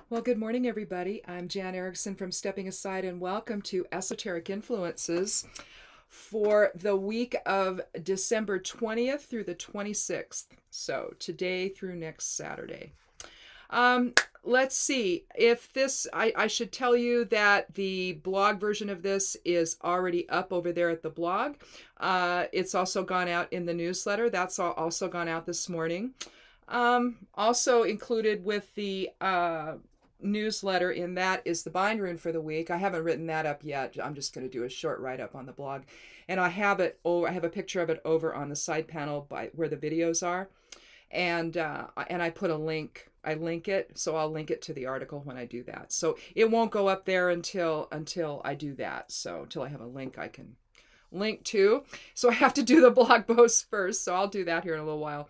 Well, good morning, everybody. I'm Jan Erickson from Stepping Aside, and welcome to Esoteric Influences for the week of December 20th through the 26th. So today through next Saturday. Let's see if this, I should tell you that the blog version of this is already up over there at the blog. It's also gone out in the newsletter. That's also gone out this morning. Also included with the newsletter in that is the bind rune for the week. I haven't written that up yet. I'm just going to do a short write-up on the blog. And I have it, I have a picture of it over on the side panel by where the videos are. And I put a link. I link it, so I'll link it to the article when I do that. So it won't go up there until I do that. So until I have a link I can link to. So I have to do the blog post first. So I'll do that here in a little while.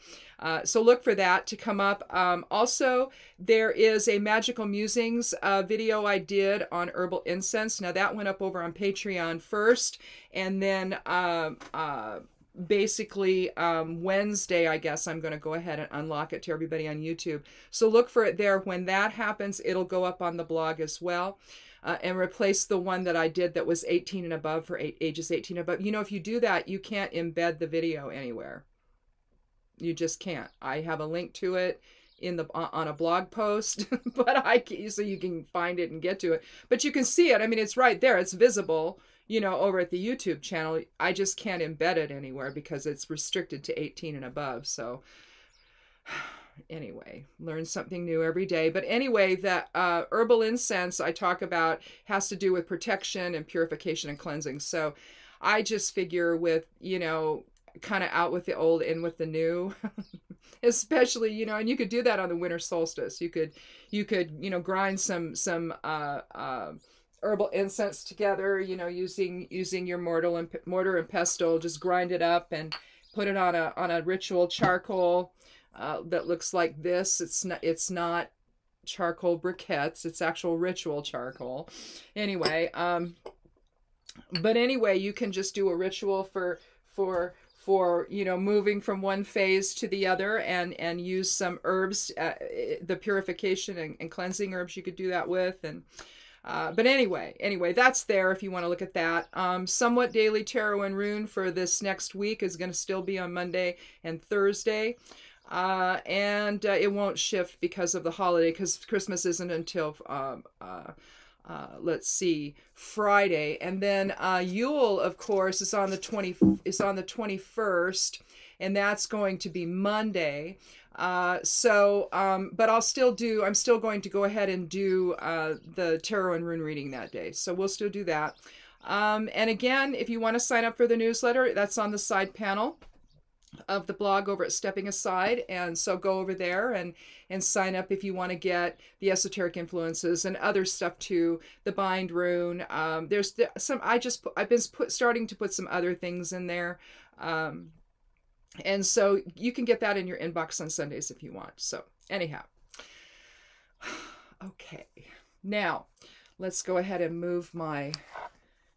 So look for that to come up. Also, there is a Magical Musings video I did on herbal incense. Now that went up over on Patreon first, and then basically Wednesday, I guess I'm going to go ahead and unlock it to everybody on YouTube. So look for it there. When that happens, it'll go up on the blog as well. And replace the one that I did that was 18 and above for ages 18 and above. You know, if you do that, you can't embed the video anywhere. You just can't. I have a link to it in the on a blog post, but so you can find it and get to it. But you can see it. I mean, it's right there. It's visible, you know, over at the YouTube channel. I just can't embed it anywhere because it's restricted to 18 and above. So anyway, learn something new every day. But anyway, that herbal incense I talk about has to do with protection and purification and cleansing. So I just figure with, you know, kind of out with the old, in with the new, especially, you know, and you could do that on the winter solstice. You could, you know, grind some herbal incense together, you know, using your mortar and pestle, just grind it up and put it on a ritual charcoal that looks like this. It's not charcoal briquettes, it's actual ritual charcoal. Anyway, but anyway, you can just do a ritual for you know, moving from one phase to the other, and use some herbs, the purification and cleansing herbs you could do that with. And but anyway, that's there if you want to look at that. Somewhat Daily Tarot and Rune for this next week is going to still be on Monday and Thursday. And it won't shift because of the holiday, because Christmas isn't until let's see, Friday. And then Yule, of course, is on the 21st, and that's going to be Monday. But I'm still going to go ahead and do the tarot and rune reading that day. So we'll still do that. And again, if you want to sign up for the newsletter, that's on the side panel of the blog over at Stepping Aside. And so go over there and sign up if you want to get the esoteric influences and other stuff too, the bind rune. There's some, I've been starting to put some other things in there. And so you can get that in your inbox on Sundays if you want. So anyhow, okay, now let's go ahead and move my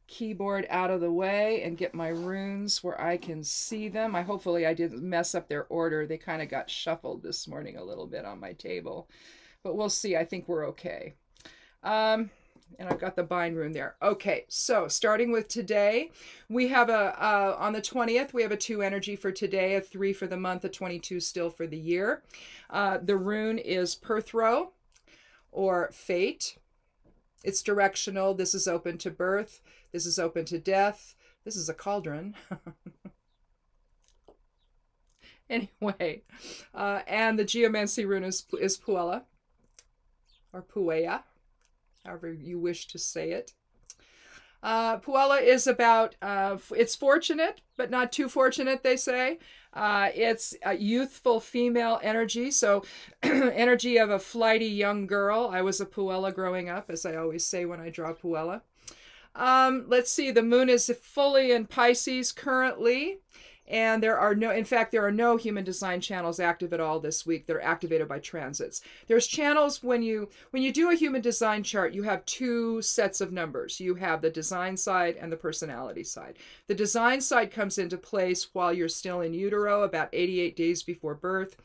keyboard out of the way and get my runes where I can see them. Hopefully I didn't mess up their order. They kind of got shuffled this morning a little bit on my table, but we'll see. I think we're okay. And I've got the bind rune there. Okay, so starting with today, we have on the 20th, we have a 2 energy for today, a 3 for the month, a 22 still for the year. The rune is Perthro, or fate. It's directional. This is open to birth. This is open to death. This is a cauldron. Anyway, and the geomancy rune is Puella, or Puella, however you wish to say it. Puella is about, it's fortunate, but not too fortunate, they say. It's a youthful female energy, so energy of a flighty young girl. I was a Puella growing up, as I always say when I draw Puella. Let's see, the moon is fully in Pisces currently, and there are no human design channels active at all this week. They're activated by transits. There's channels when you do a human design chart, you have 2 sets of numbers. You have the design side and the personality side. The design side comes into place while you're still in utero, about 88 days before birth.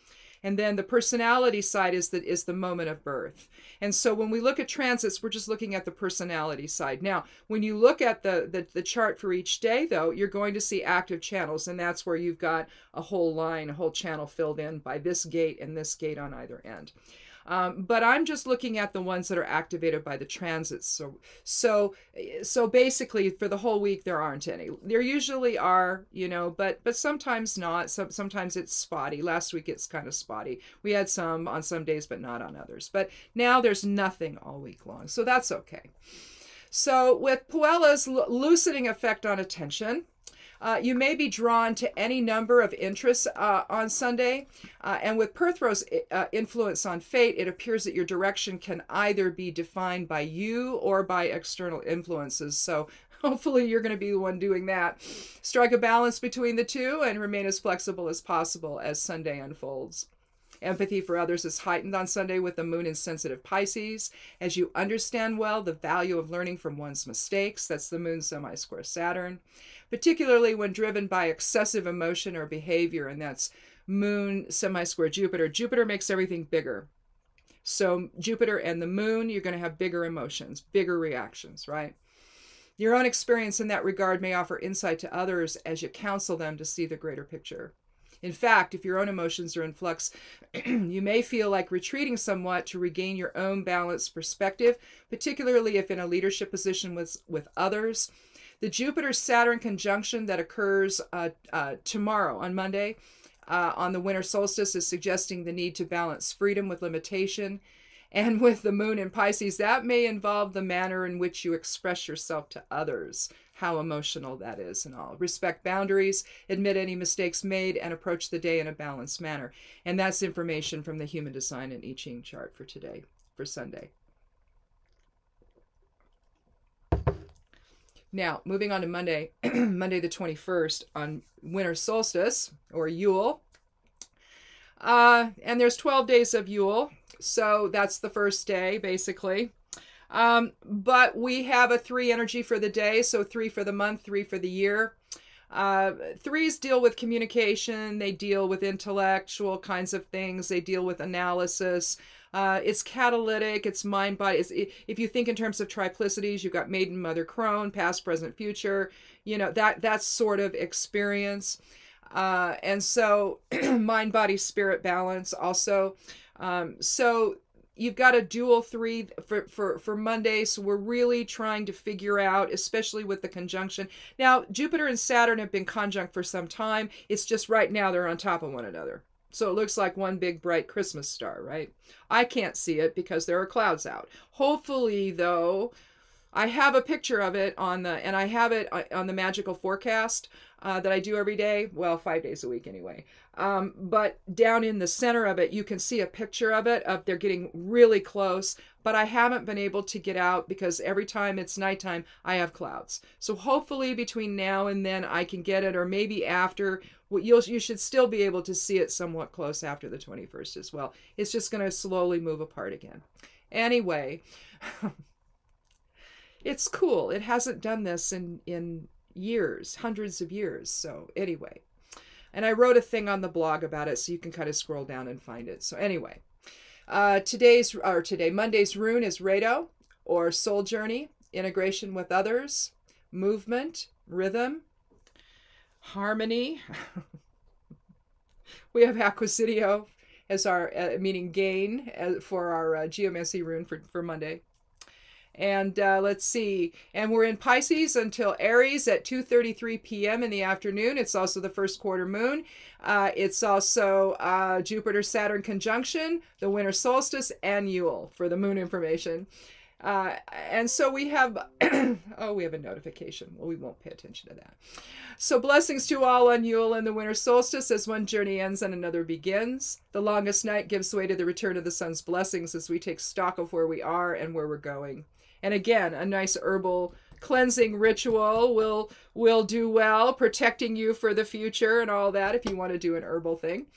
And then the personality side is the moment of birth. And so when we look at transits, we're just looking at the personality side. Now, when you look at the chart for each day, though, you're going to see active channels, and that's where you've got a whole line, a whole channel filled in by this gate and this gate on either end. But I'm just looking at the ones that are activated by the transits. So basically, for the whole week, there aren't any. There usually are, you know, but sometimes not. Sometimes it's spotty. Last week it's kind of spotty. We had some on some days, but not on others. But now there's nothing all week long, so that's okay. So with Puella's loosening effect on attention, you may be drawn to any number of interests on Sunday. And with Perthro's influence on fate, it appears that your direction can either be defined by you or by external influences. So hopefully you're going to be the one doing that. Strike a balance between the two and remain as flexible as possible as Sunday unfolds. Empathy for others is heightened on Sunday with the moon in sensitive Pisces. As you understand well the value of learning from one's mistakes, that's the moon semi-square Saturn, particularly when driven by excessive emotion or behavior, and that's moon semi-square Jupiter. Jupiter makes everything bigger. So Jupiter and the moon, you're going to have bigger emotions, bigger reactions, right? Your own experience in that regard may offer insight to others as you counsel them to see the greater picture. In fact, if your own emotions are in flux, you may feel like retreating somewhat to regain your own balanced perspective, particularly if in a leadership position with others. The Jupiter-Saturn conjunction that occurs tomorrow, on Monday, on the winter solstice, is suggesting the need to balance freedom with limitation. And with the moon in Pisces, that may involve the manner in which you express yourself to others, how emotional that is and all. Respect boundaries, admit any mistakes made, and approach the day in a balanced manner. And that's information from the Human Design and I Ching chart for today, for Sunday. Now, moving on to Monday, Monday the 21st, on winter solstice, or Yule. And there's 12 days of Yule, so that's the first day, basically. But we have a 3 energy for the day, so 3 for the month, 3 for the year. 3s deal with communication, they deal with intellectual kinds of things, they deal with analysis. It's catalytic, it's mind body. If you think in terms of triplicities, you've got maiden, mother, crone, past, present, future, you know, that's sort of experience. And so mind, body, spirit balance also. So you've got a dual 3 for Monday. So we're really trying to figure out, especially with the conjunction. Now, Jupiter and Saturn have been conjunct for some time. It's just right now they're on top of one another. So it looks like one big bright Christmas star, right? I can't see it because there are clouds out. Hopefully, though, I have a picture of it and I have it on the magical forecast that I do every day. Well, 5 days a week anyway. But down in the center of it, you can see a picture of it. They're getting really close, but I haven't been able to get out because every time it's nighttime, I have clouds. So hopefully between now and then I can get it, or maybe after. You should still be able to see it somewhat close after the 21st as well. It's just going to slowly move apart again. Anyway, it's cool. It hasn't done this in years, hundreds of years. So anyway, and I wrote a thing on the blog about it, so you can kind of scroll down and find it. So anyway, Monday's rune is Rado, or soul journey, integration with others, movement, rhythm, harmony. We have Acquisitio as our meaning gain for our geomancy rune for Monday. And let's see, and we're in Pisces until Aries at 2:33 p.m. in the afternoon. It's also the first quarter moon. It's also Jupiter-Saturn conjunction, the winter solstice, and Yule for the moon information. And so we have, we have a notification. Well, we won't pay attention to that. So blessings to all on Yule and the winter solstice, as one journey ends and another begins. The longest night gives way to the return of the sun's blessings as we take stock of where we are and where we're going. And again, a nice herbal cleansing ritual will do well, protecting you for the future and all that if you want to do an herbal thing.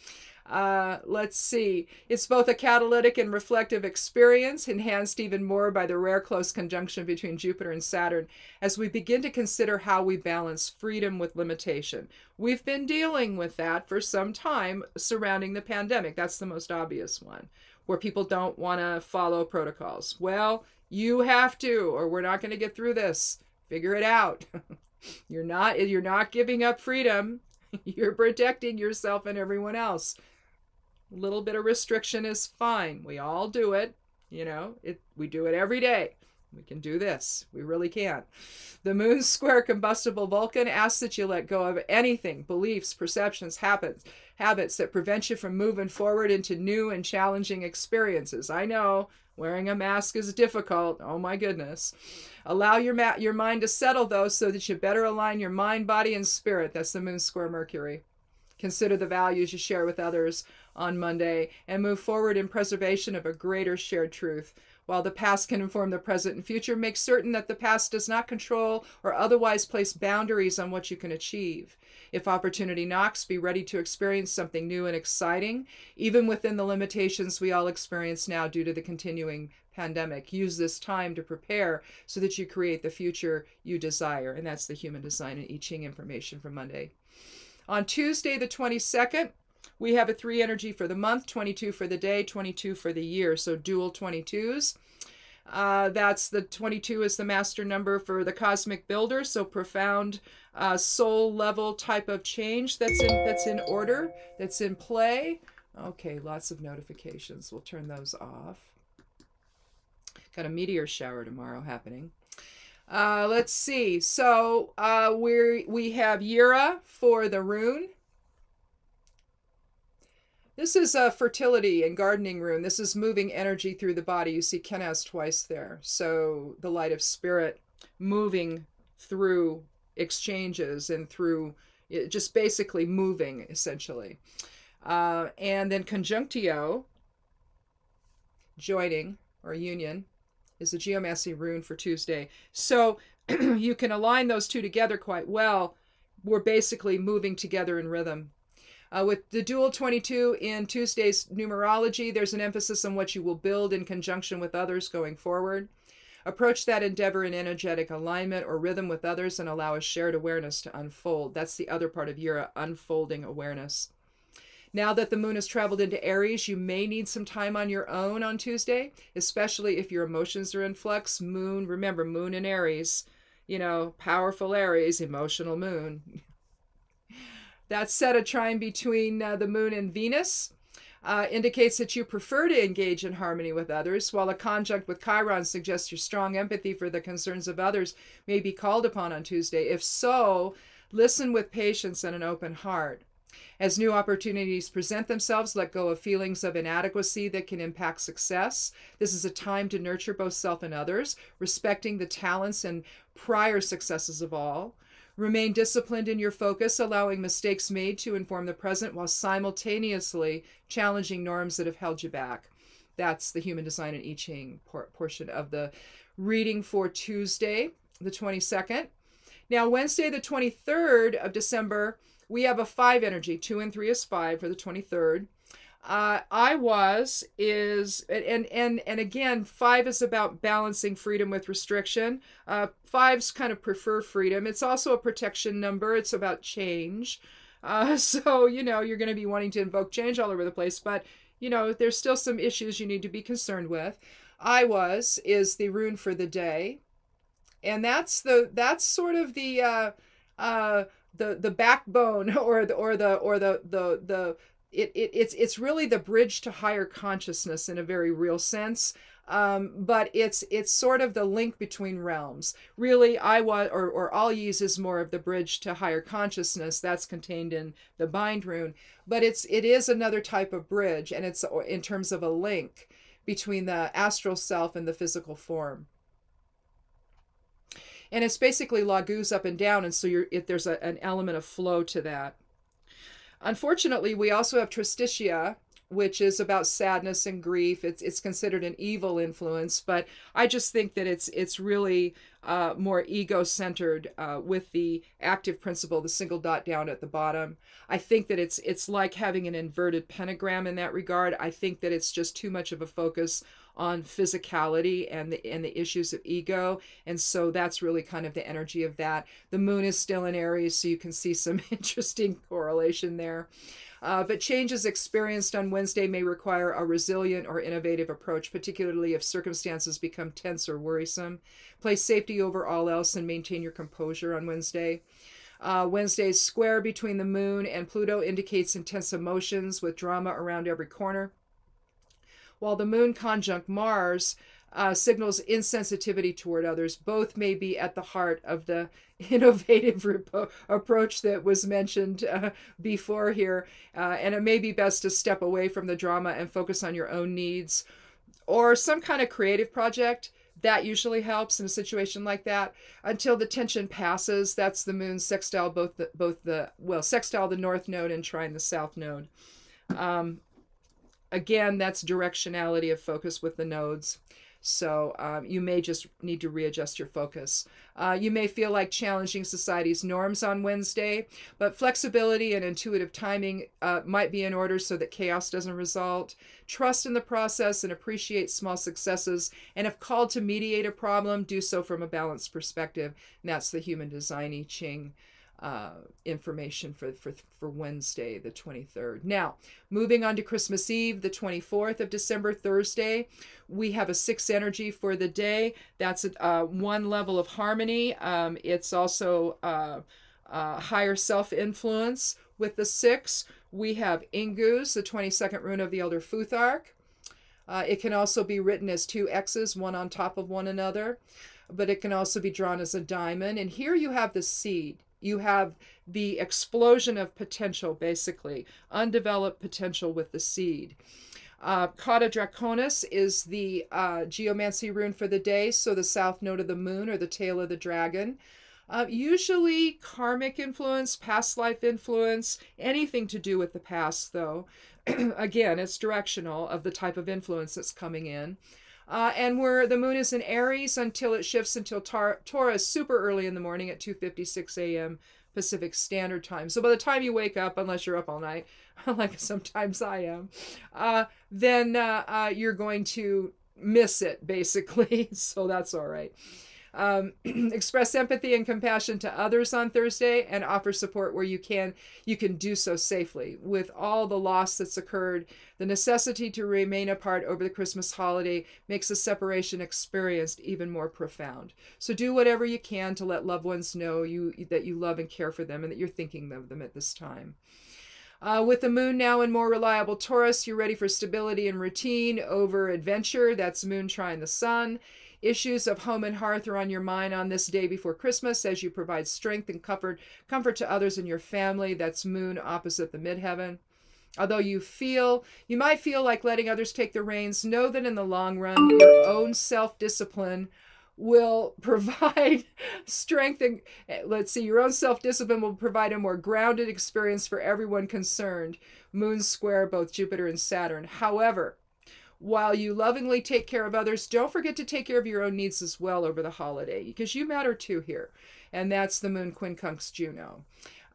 Let's see. It's both a catalytic and reflective experience, enhanced even more by the rare close conjunction between Jupiter and Saturn, as we begin to consider how we balance freedom with limitation. We've been dealing with that for some time surrounding the pandemic. That's the most obvious one, where people don't want to follow protocols. Well, you have to, or we're not going to get through this. Figure it out. You're not giving up freedom. You're protecting yourself and everyone else. A little bit of restriction is fine. We all do it. We do it every day. We can do this. We really can. The moon square combustible Vulcan asks that you let go of anything, beliefs, perceptions, habits that prevent you from moving forward into new and challenging experiences. I know wearing a mask is difficult. Oh my goodness. Allow your mind to settle, though, so that you better align your mind, body, and spirit. That's the moon square Mercury. Consider the values you share with others on Monday and move forward in preservation of a greater shared truth. While the past can inform the present and future, make certain that the past does not control or otherwise place boundaries on what you can achieve. If opportunity knocks, be ready to experience something new and exciting, even within the limitations we all experience now due to the continuing pandemic. Use this time to prepare so that you create the future you desire. And that's the Human Design and I Ching information for Monday. On Tuesday, the 22nd, we have a 3 energy for the month, 22 for the day, 22 for the year. So dual 22s. That's the 22 is the master number for the cosmic builder. So profound soul level type of change that's in order, that's in play. Okay, lots of notifications. We'll turn those off. Got a meteor shower tomorrow happening. Let's see. So we have Yura for the rune. This is a fertility and gardening rune. This is moving energy through the body. You see Kenaz twice there. So the light of spirit moving through exchanges and through just basically moving, essentially. And then conjunctio, joining or union, is the geomancy rune for Tuesday. So you can align those two together quite well. We're basically moving together in rhythm. With the dual 22 in Tuesday's numerology, there's an emphasis on what you will build in conjunction with others going forward. Approach that endeavor in energetic alignment or rhythm with others and allow a shared awareness to unfold. That's the other part of Yura, unfolding awareness. Now that the moon has traveled into Aries, you may need some time on your own on Tuesday, especially if your emotions are in flux. Moon, remember, moon in Aries, powerful Aries, emotional moon. That set a trine between the moon and Venus indicates that you prefer to engage in harmony with others, while a conjunct with Chiron suggests your strong empathy for the concerns of others may be called upon on Tuesday. If so, listen with patience and an open heart. As new opportunities present themselves, let go of feelings of inadequacy that can impact success. This is a time to nurture both self and others, respecting the talents and prior successes of all. Remain disciplined in your focus, allowing mistakes made to inform the present while simultaneously challenging norms that have held you back. That's the Human Design and I Ching portion of the reading for Tuesday, the 22nd. Now, Wednesday, the 23rd of December, we have a 5 energy. 2 and 3 is 5 for the 23rd. And again, 5 is about balancing freedom with restriction. 5s kind of prefer freedom. It's also a protection number. It's about change. So, you're going to be wanting to invoke change all over the place, but, there's still some issues you need to be concerned with. Is the rune for the day. And that's sort of the backbone it's really the bridge to higher consciousness in a very real sense. But it's sort of the link between realms. Really, All Ye's is more of the bridge to higher consciousness. That's contained in the bind rune. But it is another type of bridge, and it's in terms of a link between the astral self and the physical form. And it's basically laguz up and down, and so there's an element of flow to that. Unfortunately, we also have Tristitia, which is about sadness and grief. It's considered an evil influence, but I just think that it's really more ego-centered with the active principle, the single dot down at the bottom. I think that it's like having an inverted pentagram in that regard. I think that it's just too much of a focus on physicality and the issues of ego, and so that's really kind of the energy of that. The moon is still in Aries, so you can see some interesting correlation there. But changes experienced on Wednesday may require a resilient or innovative approach, particularly if circumstances become tense or worrisome. Place safety over all else and maintain your composure on Wednesday. Wednesday's square between the moon and Pluto indicates intense emotions with drama around every corner, while the moon conjunct Mars signals insensitivity toward others. Both may be at the heart of the innovative approach that was mentioned before here, and it may be best to step away from the drama and focus on your own needs or some kind of creative project. That usually helps in a situation like that until the tension passes. That's the moon sextile sextile the north node and trine the south node. Again, that's directionality of focus with the nodes. So you may just need to readjust your focus. You may feel like challenging society's norms on Wednesday, but flexibility and intuitive timing might be in order so that chaos doesn't result. Trust in the process and appreciate small successes. And if called to mediate a problem, do so from a balanced perspective. And that's the Human Design I Ching information for Wednesday, the 23rd. Now, moving on to Christmas Eve, the 24th of December, Thursday, we have a 6 energy for the day. That's one level of harmony. It's also higher self-influence with the 6. We have Ingus, the 22nd rune of the Elder Futhark. It can also be written as 2 X's, one on top of one another, but it can also be drawn as a diamond. And here you have the seed. You have the explosion of potential, basically, undeveloped potential with the seed. Cauda Draconis is the geomancy rune for the day, so the south node of the moon or the tail of the dragon. Usually karmic influence, past life influence, anything to do with the past, though. Again, it's directional of the type of influence that's coming in. And where the moon is in Aries until it shifts until Taurus super early in the morning at 2:56 a.m. Pacific Standard Time. So by the time you wake up, unless you're up all night, like sometimes I am, then you're going to miss it, basically. So that's all right. Express empathy and compassion to others on Thursday and offer support where you can. You can do so safely. With all the loss that's occurred, the necessity to remain apart over the Christmas holiday makes the separation experienced even more profound. So do whatever you can to let loved ones know that you love and care for them and that you're thinking of them at this time. With the moon now in more reliable Taurus, you're ready for stability and routine over adventure. That's moon trine the sun. Issues of home and hearth are on your mind on this day before Christmas as you provide strength and comfort to others in your family. That's moon opposite the midheaven. Although you might feel like letting others take the reins, know that in the long run, your own self-discipline will provide strength and your own self-discipline will provide a more grounded experience for everyone concerned. Moon square both Jupiter and Saturn. However, while you lovingly take care of others, don't forget to take care of your own needs as well over the holiday, because you matter too here. And that's the moon quincunx Juno.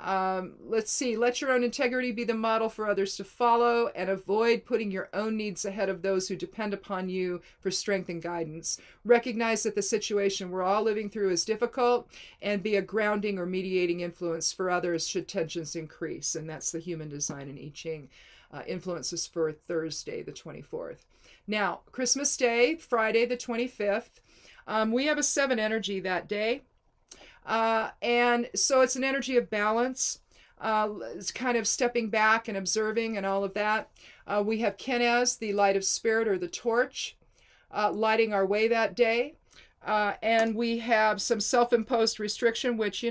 Let your own integrity be the model for others to follow, and avoid putting your own needs ahead of those who depend upon you for strength and guidance. Recognize that the situation we're all living through is difficult, and be a grounding or mediating influence for others should tensions increase. And that's the Human Design and I Ching influences for Thursday, the 24th. Now, Christmas Day, Friday, the 25th, we have a 7 energy that day. And so it's an energy of balance. It's kind of stepping back and observing and all of that. We have Kenaz, the light of spirit or the torch, lighting our way that day. And we have some self-imposed restriction, which,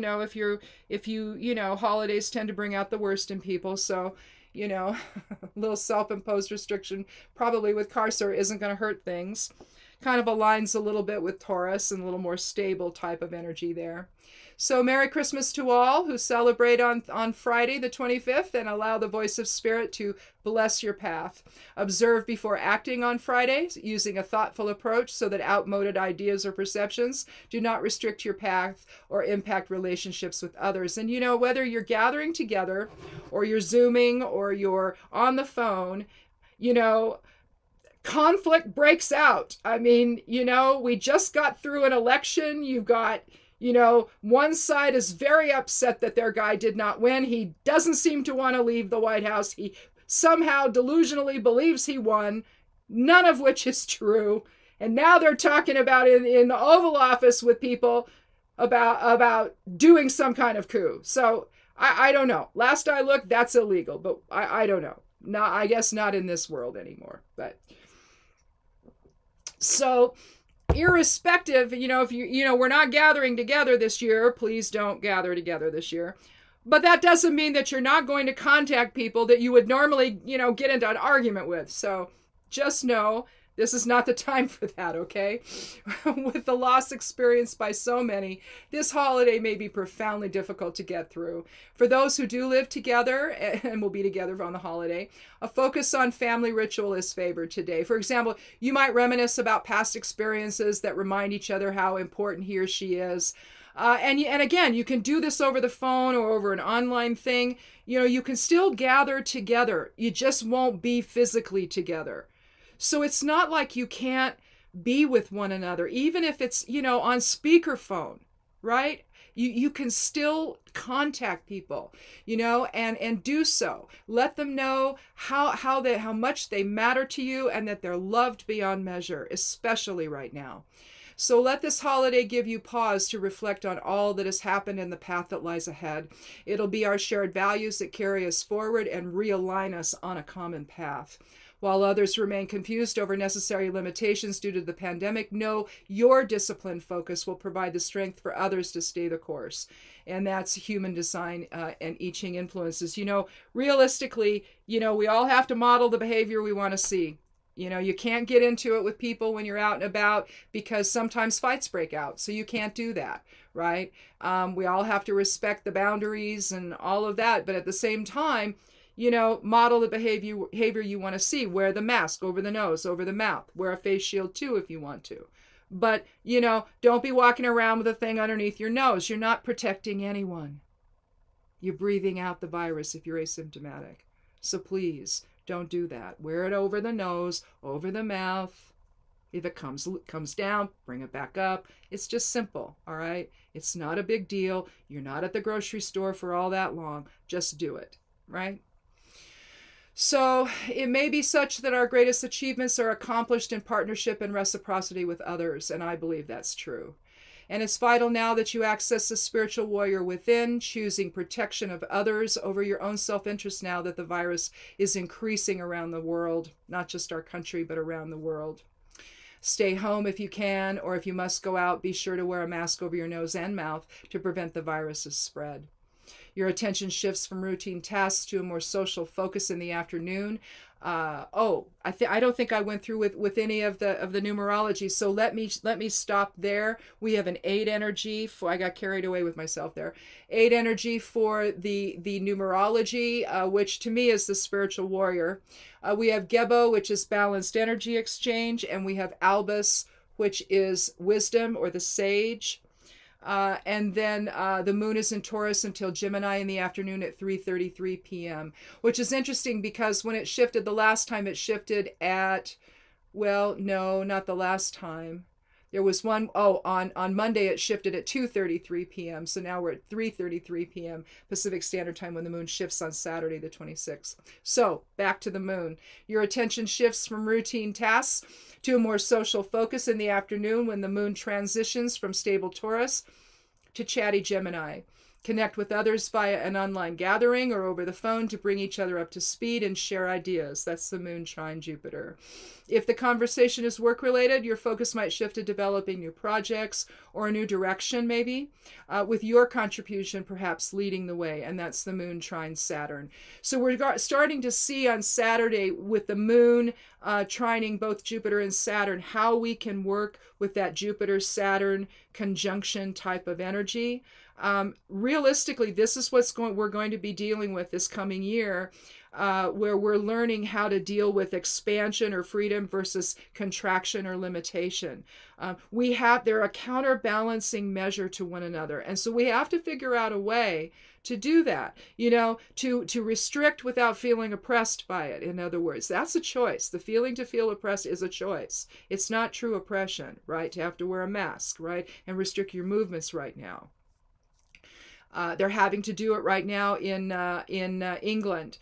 holidays tend to bring out the worst in people. So, a little self-imposed restriction, probably with Carcer, isn't going to hurt things. kind of aligns a little bit with Taurus and a little more stable type of energy there. So Merry Christmas to all who celebrate on Friday the 25th, and allow the voice of Spirit to bless your path. Observe before acting on Friday, using a thoughtful approach so that outmoded ideas or perceptions do not restrict your path or impact relationships with others. And whether you're gathering together or you're Zooming or you're on the phone, conflict breaks out. I mean, we just got through an election. You've got one side is very upset that their guy did not win. He doesn't seem to want to leave the White House. He somehow delusionally believes he won, none of which is true. And now they're talking about in the Oval Office with people about doing some kind of coup. So I don't know. Last I looked, that's illegal, but I don't know. No, I guess not in this world anymore. But so irrespective, if we're not gathering together this year, please don't gather together this year. But that doesn't mean that you're not going to contact people that you would normally, get into an argument with. So just know this is not the time for that, okay? With the loss experienced by so many, this holiday may be profoundly difficult to get through. For those who do live together and will be together on the holiday, a focus on family ritual is favored today. For example, you might reminisce about past experiences that remind each other how important he or she is. And again, you can do this over the phone or over an online thing. You can still gather together. You just won't be physically together. So it's not like you can't be with one another, even if it's, on speakerphone, right? You can still contact people, and do so. Let them know how much they matter to you and that they're loved beyond measure, especially right now. So let this holiday give you pause to reflect on all that has happened and the path that lies ahead. It'll be our shared values that carry us forward and realign us on a common path. While others remain confused over necessary limitations due to the pandemic, know your disciplined focus will provide the strength for others to stay the course. And that's human design and I Ching influences. Realistically, we all have to model the behavior we want to see. You can't get into it with people when you're out and about because sometimes fights break out. So you can't do that, right? We all have to respect the boundaries and all of that. But at the same time, model the behavior you want to see. Wear the mask over the nose, over the mouth. Wear a face shield too if you want to. But, don't be walking around with a thing underneath your nose. You're not protecting anyone. You're breathing out the virus if you're asymptomatic. So please, don't do that. Wear it over the nose, over the mouth. If it comes down, bring it back up. It's just simple, all right? It's not a big deal. You're not at the grocery store for all that long. Just do it, right? So it may be such that our greatest achievements are accomplished in partnership and reciprocity with others, and I believe that's true. And it's vital now that you access the spiritual warrior within, choosing protection of others over your own self-interest now that the virus is increasing around the world, not just our country, but around the world. Stay home if you can, or if you must go out, be sure to wear a mask over your nose and mouth to prevent the virus's spread. Your attention shifts from routine tasks to a more social focus in the afternoon. I don't think I went through with any of the numerology. So let me stop there. We have an 8 energy. I got carried away with myself there. 8 energy for the numerology, which to me is the spiritual warrior. We have Gebo, which is balanced energy exchange, and we have Albus, which is wisdom or the sage. And then the moon is in Taurus until Gemini in the afternoon at 3:33 p.m., which is interesting because when it shifted the last time, it shifted at, well, no, not the last time. There was one, on Monday it shifted at 2:33 p.m., so now we're at 3:33 p.m. Pacific Standard Time when the moon shifts on Saturday the 26th. So, back to the moon. Your attention shifts from routine tasks to a more social focus in the afternoon when the moon transitions from stable Taurus to chatty Gemini. Connect with others via an online gathering or over the phone to bring each other up to speed and share ideas. That's the moon trine Jupiter. If the conversation is work-related, your focus might shift to developing new projects or a new direction, maybe, with your contribution perhaps leading the way, and that's the moon trine Saturn. So we're starting to see on Saturday with the moon trining both Jupiter and Saturn how we can work with that Jupiter-Saturn conjunction type of energy. Realistically, this is we're going to be dealing with this coming year, where we're learning how to deal with expansion or freedom versus contraction or limitation. They're a counterbalancing measure to one another. And so we have to figure out a way to do that, to restrict without feeling oppressed by it. In other words, that's a choice. The feeling to feel oppressed is a choice. It's not true oppression, right? To have to wear a mask, right? And restrict your movements right now. They're having to do it right now in England.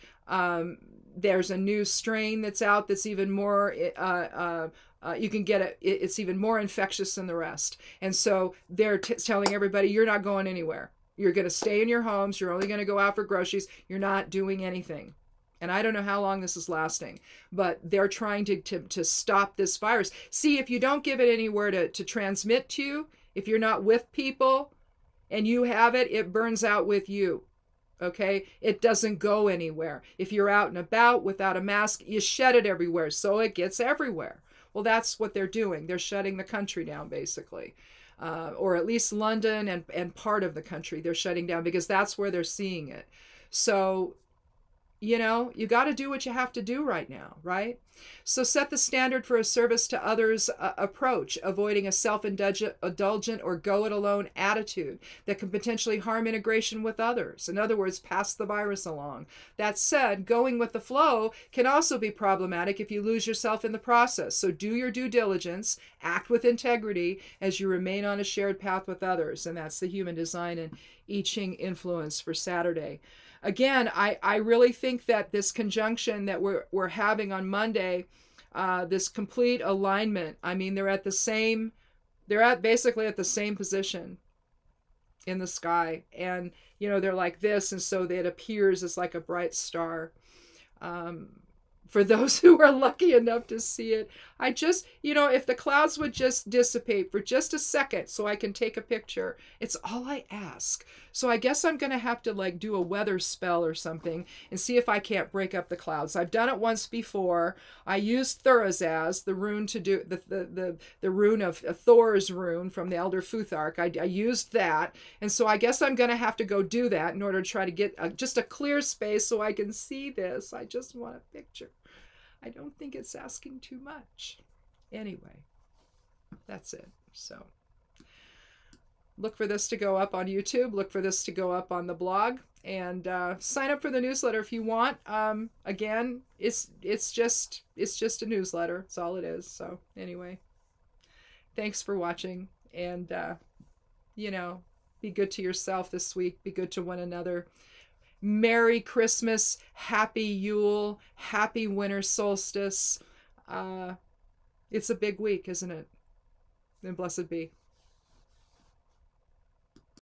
There's a new strain that's out that's even more, you can get it, it's even more infectious than the rest. And so they're telling everybody, you're not going anywhere. You're going to stay in your homes. You're only going to go out for groceries. You're not doing anything. And I don't know how long this is lasting, but they're trying to stop this virus. See, if you don't give it anywhere to transmit to you, if you're not with people and you have it, it burns out with you. Okay? It doesn't go anywhere. If you're out and about without a mask, you shed it everywhere, so it gets everywhere. Well, that's what they're doing. They're shutting the country down, basically. Or at least London and part of the country they're shutting down because that's where they're seeing it. So, you got to do what you have to do right now, right? So set the standard for a service to others approach, avoiding a self-indulgent or go-it-alone attitude that can potentially harm integration with others. In other words, pass the virus along. That said, going with the flow can also be problematic if you lose yourself in the process. So do your due diligence, act with integrity as you remain on a shared path with others. And that's the human design and I Ching influence for Saturday. Again, I really think that this conjunction that we're having on Monday, this complete alignment, I mean, they're basically at the same position in the sky. And, they're like this, and so it appears as like a bright star. For those who are lucky enough to see it, I just, if the clouds would just dissipate for just a second so I can take a picture, it's all I ask. So I guess I'm going to have to do a weather spell or something and see if I can't break up the clouds. I've done it once before. I used Thurazaz, the rune to do the rune of Thor's rune from the Elder Futhark. I used that. And so I guess I'm going to have to go do that in order to try to get just a clear space so I can see this. I just want a picture. I don't think it's asking too much. Anyway, that's it. So look for this to go up on YouTube. Look for this to go up on the blog. And sign up for the newsletter if you want. Again, it's just a newsletter. That's all it is. So anyway, thanks for watching. And, be good to yourself this week. Be good to one another. Merry Christmas, Happy Yule, Happy Winter Solstice. It's a big week, isn't it? And blessed be.